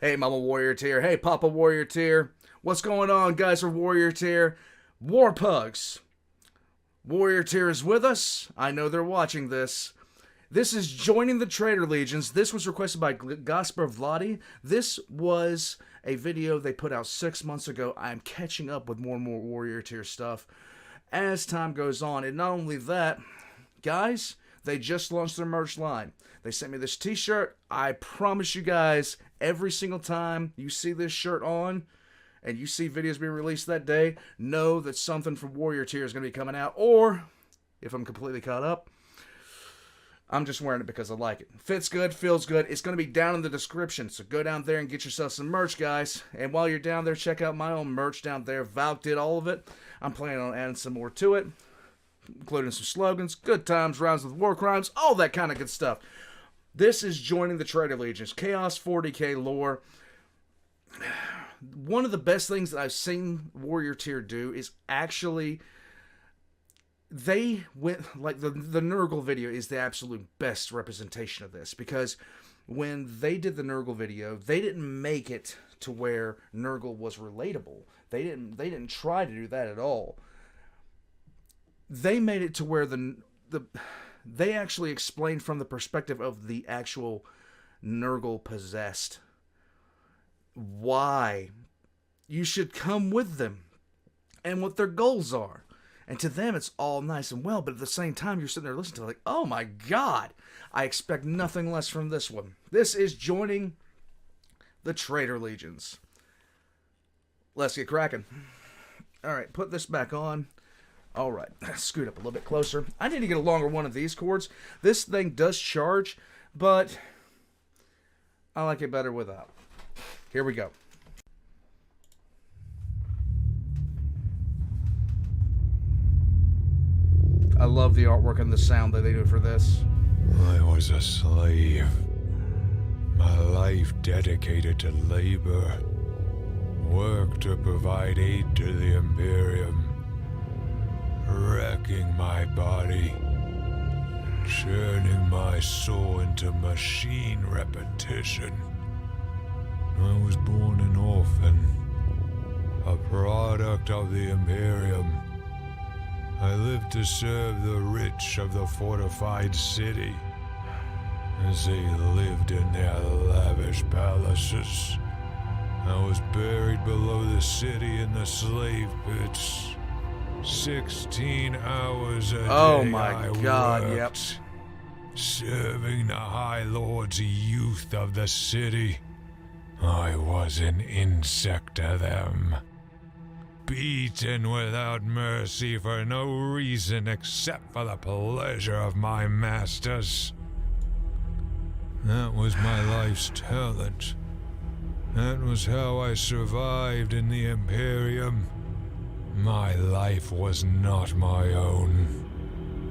Hey, Mama Warrior Tier. Hey, Papa Warrior Tier. What's going on, guys, for Warrior Tier? War Pugs. Warrior Tier is with us. I know they're watching this. This is Joining the Traitor Legions. This was requested by Gaspar Vladi. This was a video they put out 6 months ago. I'm catching up with more and more Warrior Tier stuff as time goes on. And not only that, guys, they just launched their merch line. They sent me this t-shirt. I promise you guys, every single time you see this shirt on and you see videos being released that day, know that something from Warrior Tier is going to be coming out. Or, if I'm completely caught up, I'm just wearing it because I like it. Fits good, feels good. It's going to be down in the description, so go down there and get yourself some merch, guys. And while you're down there, check out my own merch down there. Valk did all of it. I'm planning on adding some more to it, including some slogans, good times, rhymes with war crimes, all that kind of good stuff. This is Joining the Traitor Legions, Chaos 40k lore. One of the best things that I've seen Warrior Tier do is actually, they went, like the Nurgle video is the absolute best representation of this, because when they did the Nurgle video, they didn't make it to where Nurgle was relatable. They didn't try to do that at all. They made it to where they actually explained from the perspective of the actual Nurgle possessed why you should come with them and what their goals are. And to them, it's all nice and well, but at the same time, you're sitting there listening to like, oh my God, I expect nothing less from this one. This is Joining the Traitor Legions. Let's get cracking. All right, put this back on. All right, scoot up a little bit closer. I need to get a longer one of these cords. This thing does charge, but I like it better without. Here we go. I love the artwork and the sound that they do for this. I was a slave. My life dedicated to labor. Work to provide aid to the Imperium. Wrecking my body, churning my soul into machine repetition. I was born an orphan, a product of the Imperium. I lived to serve the rich of the fortified city, as they lived in their lavish palaces. I was buried below the city in the slave pits. 16 hours a day. Oh my God, worked, yep. Serving the High Lord's youth of the city. I was an insect to them. Beaten without mercy for no reason except for the pleasure of my masters. That was my life's talent. That was how I survived in the Imperium. My life was not my own.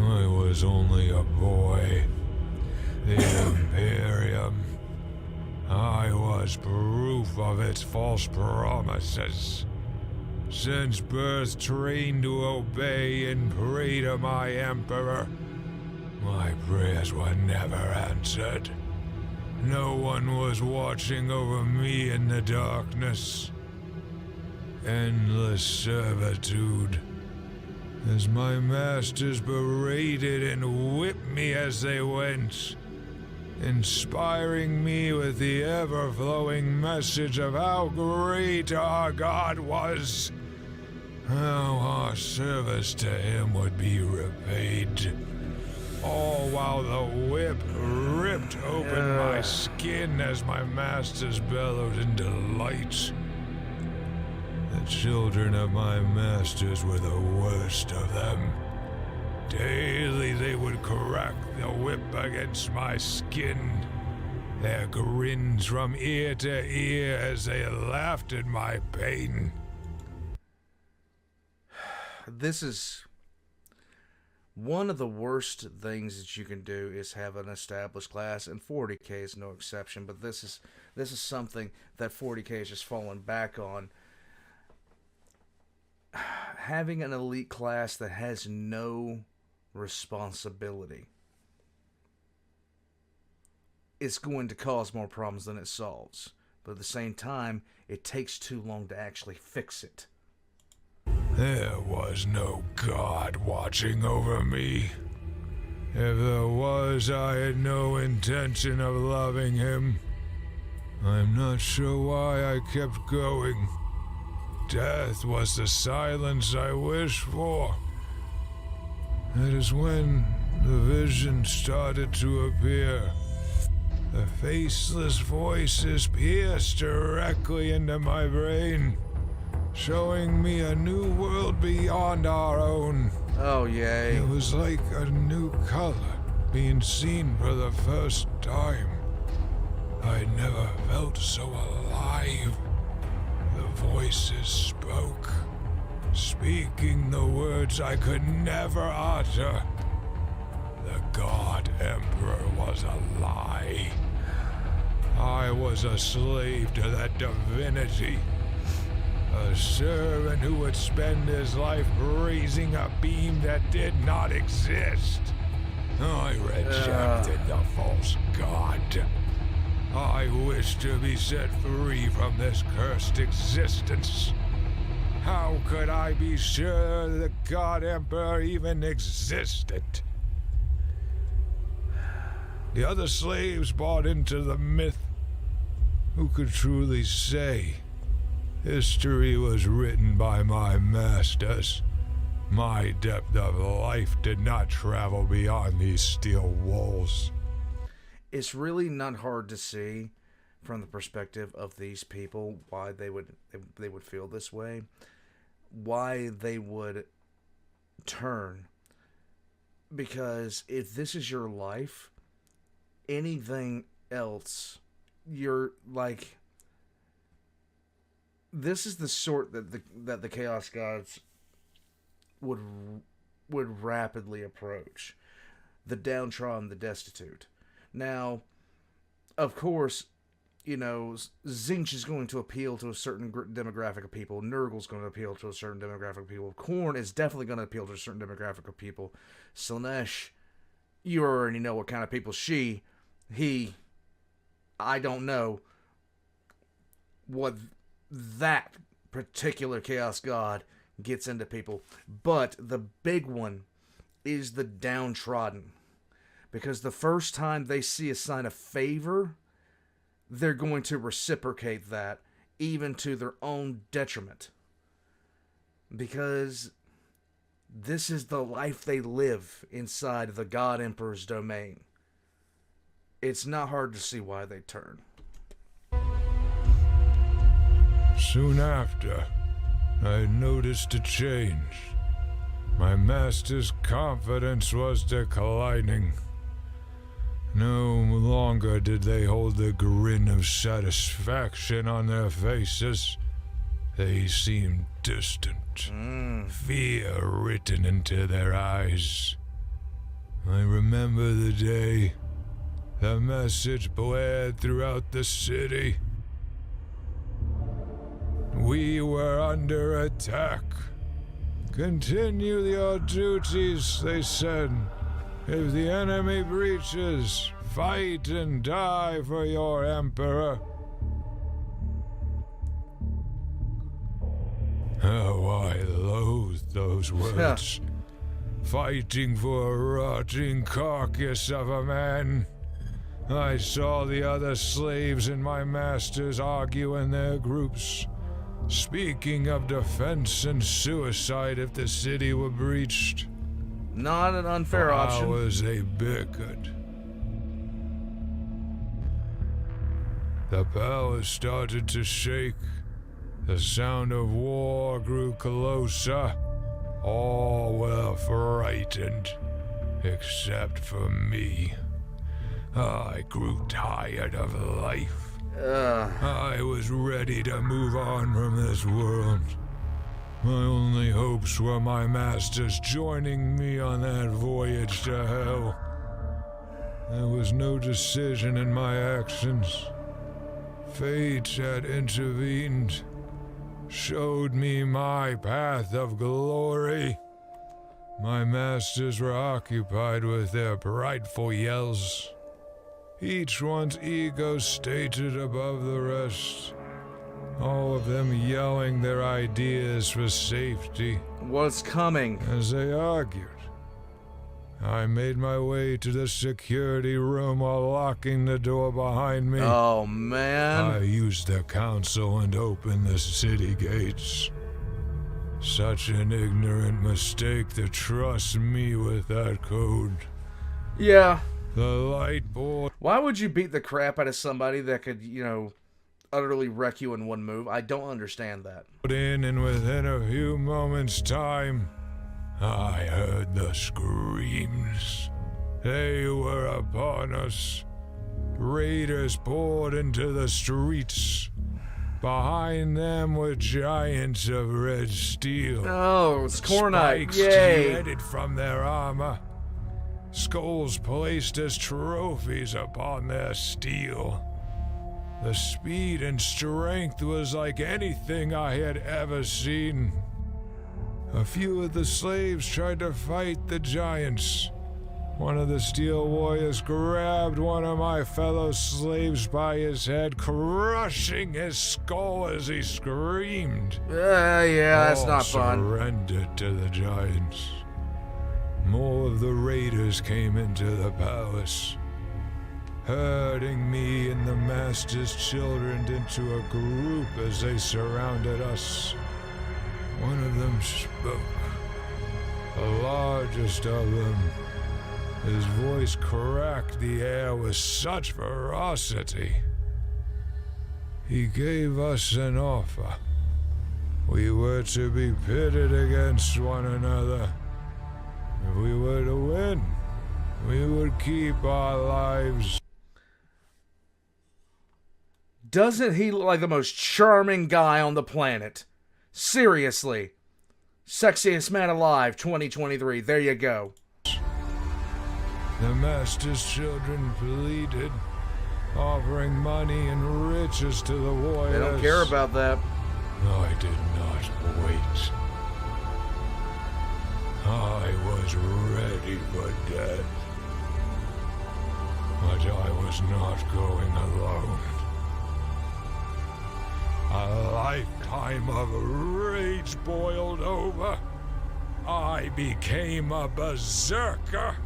I was only a boy. The Imperium. I was proof of its false promises. Since birth trained to obey and pray to my Emperor, my prayers were never answered. No one was watching over me in the darkness. Endless servitude, as my masters berated and whipped me as they went, inspiring me with the ever-flowing message of how great our God was, how our service to him would be repaid, all while the whip ripped open my skin as my masters bellowed in delight. The children of my masters were the worst of them. Daily they would crack the whip against my skin, their grins from ear to ear as they laughed at my pain. This is one of the worst things that you can do is have an established class, and 40k is no exception, but this is something that 40k is just falling back on. Having an elite class that has no responsibility is going to cause more problems than it solves. but at the same time, it takes too long to actually fix it. There was no God watching over me. If there was, I had no intention of loving him. I'm not sure why I kept going. Death was the silence I wished for. It is when the vision started to appear. The faceless voices pierced directly into my brain, showing me a new world beyond our own. Oh, yay. It was like a new color being seen for the first time. I'd never felt so alive. The voices spoke, speaking the words I could never utter. The God Emperor was a lie. I was a slave to that divinity. A servant who would spend his life raising a beam that did not exist. I rejected the false god. I wish to be set free from this cursed existence. How could I be sure the God Emperor even existed? The other slaves bought into the myth. Who could truly say? History was written by my masters. My depth of life did not travel beyond these steel walls. It's really not hard to see from the perspective of these people why they would feel this way, why they would turn. Because if this is your life, anything else, you're like, this is the sort that the Chaos Gods would rapidly approach. The downtrodden, the destitute. Now, of course, you know, Zinch is going to appeal to a certain demographic of people. Nurgle's going to appeal to a certain demographic of people. Khorne is definitely going to appeal to a certain demographic of people. Slaanesh, you already know what kind of people I don't know what that particular Chaos God gets into people. But the big one is the downtrodden. Because the first time they see a sign of favor, they're going to reciprocate that, even to their own detriment. Because this is the life they live inside the God Emperor's domain. It's not hard to see why they turn. Soon after, I noticed a change. My master's confidence was declining. No longer did they hold the grin of satisfaction on their faces. They seemed distant, fear written into their eyes. I remember the day the message blared throughout the city. We were under attack. Continue your duties, they said. If the enemy breaches, fight and die for your emperor. Oh, I loathed those words. Fighting for a rotting carcass of a man. I saw the other slaves and my masters argue in their groups, speaking of defense and suicide if the city were breached. Not an unfair option. I was a bigot. The palace started to shake. The sound of war grew closer. All were frightened, except for me. I grew tired of life. I was ready to move on from this world. My only hopes were my masters joining me on that voyage to hell. There was no decision in my actions. Fate had intervened, showed me my path of glory. My masters were occupied with their prideful yells. each one's ego stated above the rest, all of them yelling their ideas for safety. What's coming? As they argued, I made my way to the security room while locking the door behind me. Oh, man. I used the council and opened the city gates. Such an ignorant mistake to trust me with that code. Yeah. The light board. Why would you beat the crap out of somebody that could, utterly wreck you in one move? I don't understand that. And within a few moments' time, I heard the screams. They were upon us. Raiders poured into the streets. Behind them were giants of red steel. Oh, it's Cornite. Spikes Yay. jetted from their armor. Skulls placed as trophies upon their steel. The speed and strength was like anything I had ever seen. A few of the slaves tried to fight the giants. One of the steel warriors grabbed one of my fellow slaves by his head, crushing his skull as he screamed. Yeah, that's All not fun. surrendered to the giants. More of the raiders came into the palace, herding me and the master's children into a group as they surrounded us. One of them spoke, the largest of them. His voice cracked the air with such ferocity. He gave us an offer. We were to be pitted against one another. If we were to win, we would keep our lives. Doesn't he look like the most charming guy on the planet? Seriously. Sexiest man alive, 2023. There you go. The master's children pleaded, offering money and riches to the warriors. They don't care about that. I did not wait. I was ready for death. But I was not going alone. A lifetime of rage boiled over. I became a berserker.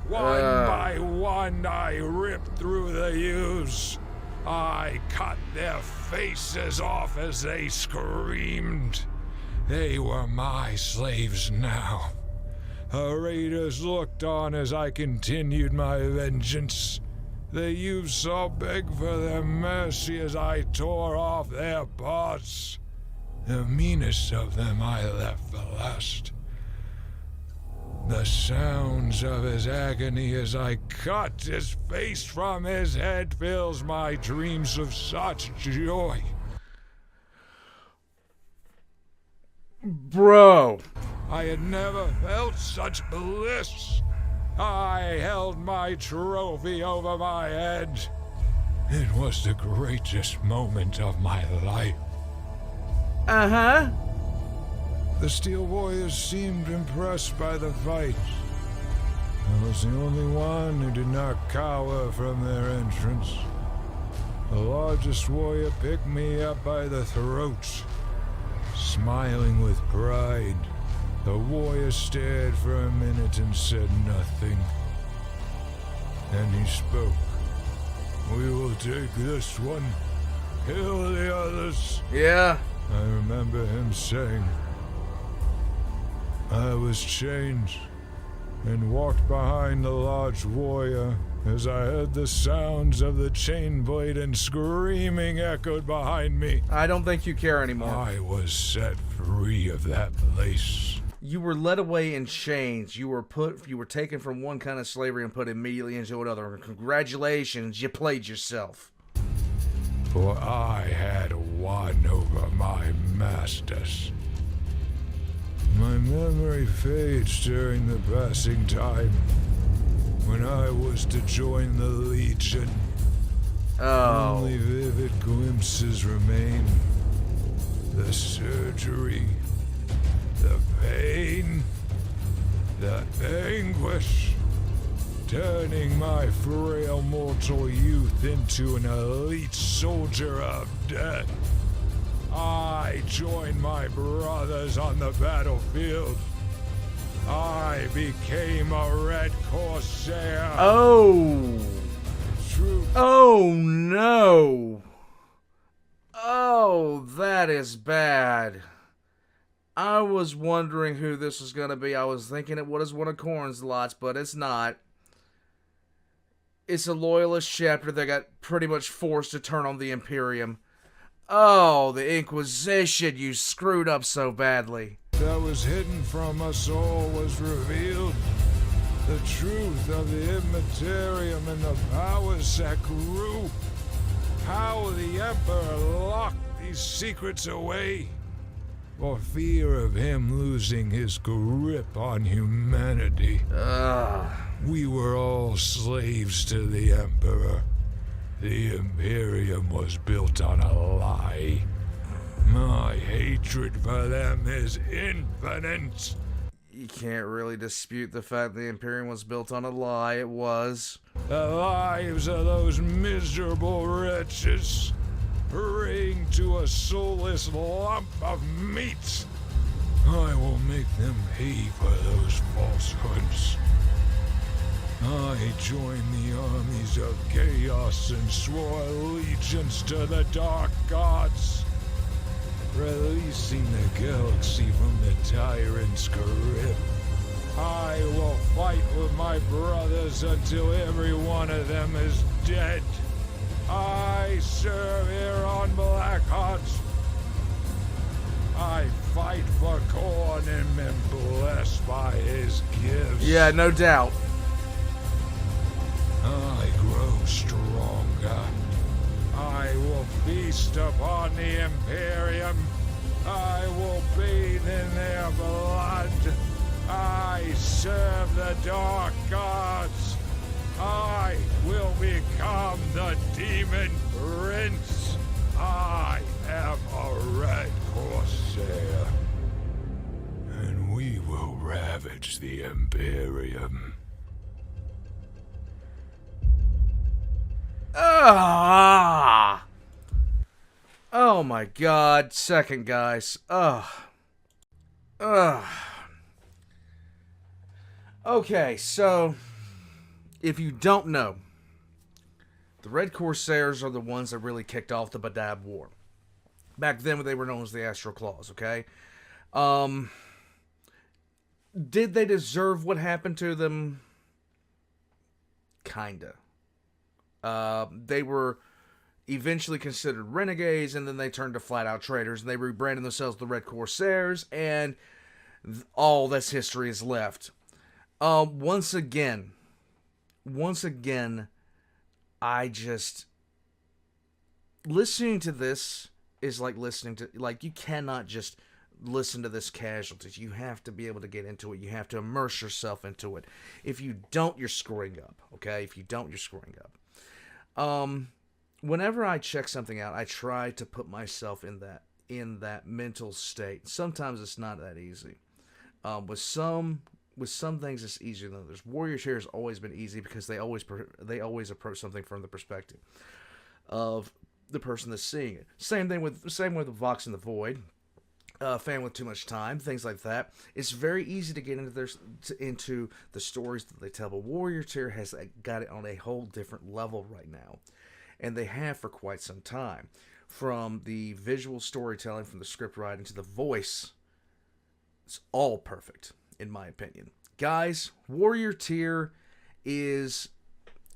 One by one, I ripped through the youths. I cut their faces off as they screamed. They were my slaves now. The raiders looked on as I continued my vengeance. The youths all begged for their mercy as I tore off their parts. The meanest of them I left for last. The sounds of his agony as I cut his face from his head fills my dreams of such joy. Bro. I had never felt such bliss. I held my trophy over my head. It was the greatest moment of my life. Uh-huh. The Steel Warriors seemed impressed by the fight. I was the only one who did not cower from their entrance. The largest warrior picked me up by the throat. Smiling with pride, the warrior stared for a minute and said nothing. Then he spoke. We will take this one. Kill the others. Yeah. I remember him saying. I was chained and walked behind the large warrior as I heard the sounds of the chain blade and screaming echoed behind me. I don't think you care anymore. I was set free of that place. You were led away in chains. You were taken from one kind of slavery and put immediately into another. Congratulations, you played yourself. For I had won over my masters. My memory fades during the passing time when I was to join the Legion. Oh. Only vivid glimpses remain. The surgery, the pain, the anguish. turning my frail mortal youth into an elite soldier of death. I joined my brothers on the battlefield. I became a Red Corsair. Oh. Truth. Oh, no. Oh, that is bad. I was wondering who this was going to be. I was thinking it was one of Corn's lots, but it's not. It's a loyalist chapter that got pretty much forced to turn on the Imperium. Oh, the Inquisition, you screwed up so badly. That was hidden from us all was revealed. The truth of the Immaterium and the powers that grew. How the Emperor locked these secrets away. For fear of him losing his grip on humanity. We were all slaves to the Emperor. The Imperium was built on a lie. My hatred for them is infinite. You can't really dispute the fact the Imperium was built on a lie. It was. The lives of those miserable wretches bring to a soulless lump of meat. I will make them pay for those falsehoods. I joined the armies of chaos and swore allegiance to the dark gods, releasing the galaxy from the tyrant's grip. I will fight with my brothers until every one of them is dead. I serve here on Blackheart. I fight for Korn and am blessed by his gifts. Yeah, no doubt. I grow stronger. I will feast upon the Imperium. I will bathe in their blood. I serve the Dark Gods. I will become the Demon Prince. I am a Red Corsair. And we will ravage the Imperium. Ah! Oh my god. Second, guys. Ugh. Okay, so if you don't know, the Red Corsairs are the ones that really kicked off the Badab War. Back then, they were known as the Astral Claws, okay? Did they deserve what happened to them? Kinda. They were eventually considered renegades, and then they turned to flat-out traitors, and they rebranded themselves the Red Corsairs, and all this history is left. Once again, I just... Listening to this is like listening to... Like, you cannot just listen to this casualties. You have to be able to get into it. You have to immerse yourself into it. If you don't, you're screwing up, okay? If you don't, you're screwing up. Whenever I check something out, I try to put myself in that mental state. Sometimes it's not that easy. With some things it's easier than others. Warrior Tier has always been easy because they always approach something from the perspective of the person that's seeing it. Same with Vox in the Void. Fan with Too Much Time, things like that. It's very easy to get into the stories that they tell, but Warrior Tier has got it on a whole different level right now, and they have for quite some time. From the visual storytelling, from the script writing to the voice, it's all perfect, in my opinion. Guys, Warrior Tier is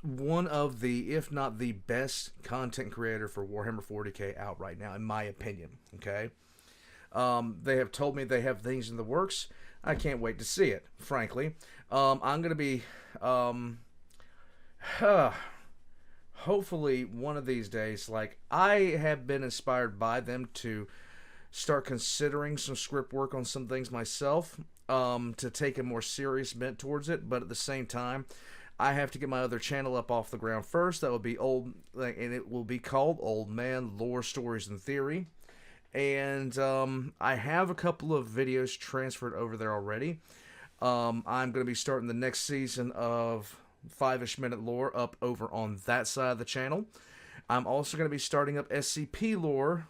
one of the, if not the best content creator for Warhammer 40k out right now, in my opinion, okay? They have told me they have things in the works. I can't wait to see it, frankly. I'm going to be, hopefully one of these days, like, I have been inspired by them to start considering some script work on some things myself, to take a more serious bent towards it, but at the same time, I have to get my other channel up off the ground first. That will be and it will be called Old Man Lore Stories and Theory. And I have a couple of videos transferred over there already. I'm going to be starting the next season of 5-ish minute lore up over on that side of the channel. I'm also going to be starting up SCP lore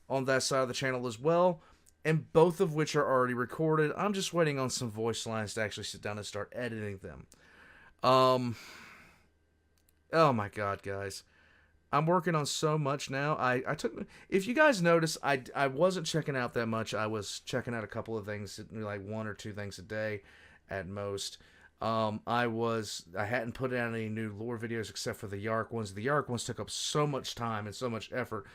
on that side of the channel as well, and both of which are already recorded. I'm just waiting on some voice lines to actually sit down and start editing them. Oh my god, guys. I'm working on so much now. I took, if you guys notice, I wasn't checking out that much. I was checking out a couple of things, like 1 or 2 things a day at most. I hadn't put out any new lore videos except for the Yark ones. The Yark ones took up so much time and so much effort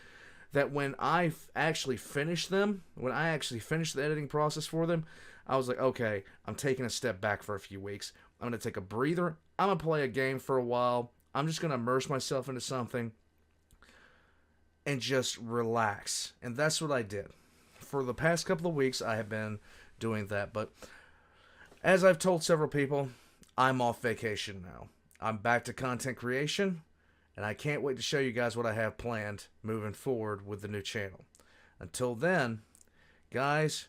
that when I actually finished them, when I actually finished the editing process for them, I was like, okay, I'm taking a step back for a few weeks. I'm going to take a breather. I'm going to play a game for a while. I'm just going to immerse myself into something and just relax. And that's what I did. For the past couple of weeks, I have been doing that. But as I've told several people, I'm off vacation now. I'm back to content creation, and I can't wait to show you guys what I have planned moving forward with the new channel. Until then, guys,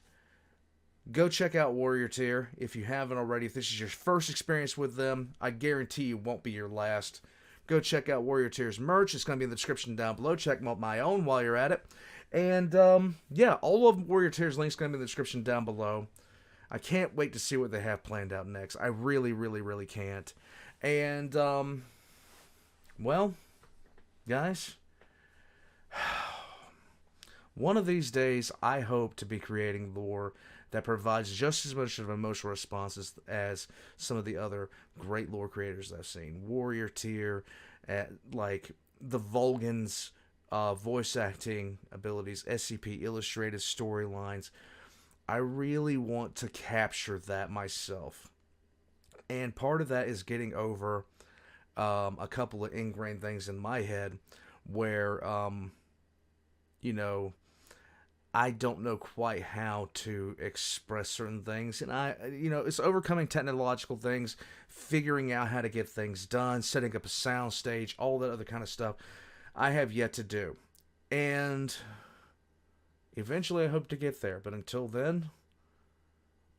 go check out Warrior Tier if you haven't already. If this is your first experience with them, I guarantee you won't be your last. Go check out Warrior Tier's merch. It's going to be in the description down below. Check my own while you're at it. And, yeah, all of Warrior Tier's links going to be in the description down below. I can't wait to see what they have planned out next. I really, really, really can't. And, well, guys, one of these days, I hope to be creating lore that provides just as much of an emotional responses as some of the other great lore creators I've seen. Warrior Tier, like the Vulgan's voice acting abilities, SCP illustrated storylines. I really want to capture that myself. And part of that is getting over a couple of ingrained things in my head where, you know, I don't know quite how to express certain things. And it's overcoming technological things, figuring out how to get things done, setting up a sound stage, all that other kind of stuff I have yet to do. And eventually I hope to get there. But until then,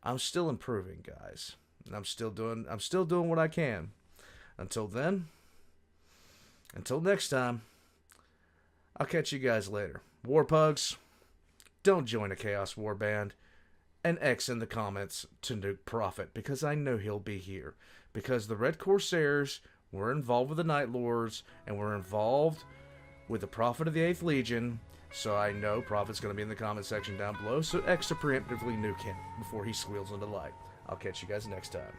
I'm still improving, guys. And I'm still doing what I can. Until then, until next time, I'll catch you guys later. War Pugs, don't join a Chaos War band, and X in the comments to Nuke Prophet, because I know he'll be here. Because the Red Corsairs were involved with the Night Lords, and were involved with the Prophet of the 8th Legion, so I know Prophet's going to be in the comment section down below, so X to preemptively nuke him before he squeals into light. I'll catch you guys next time.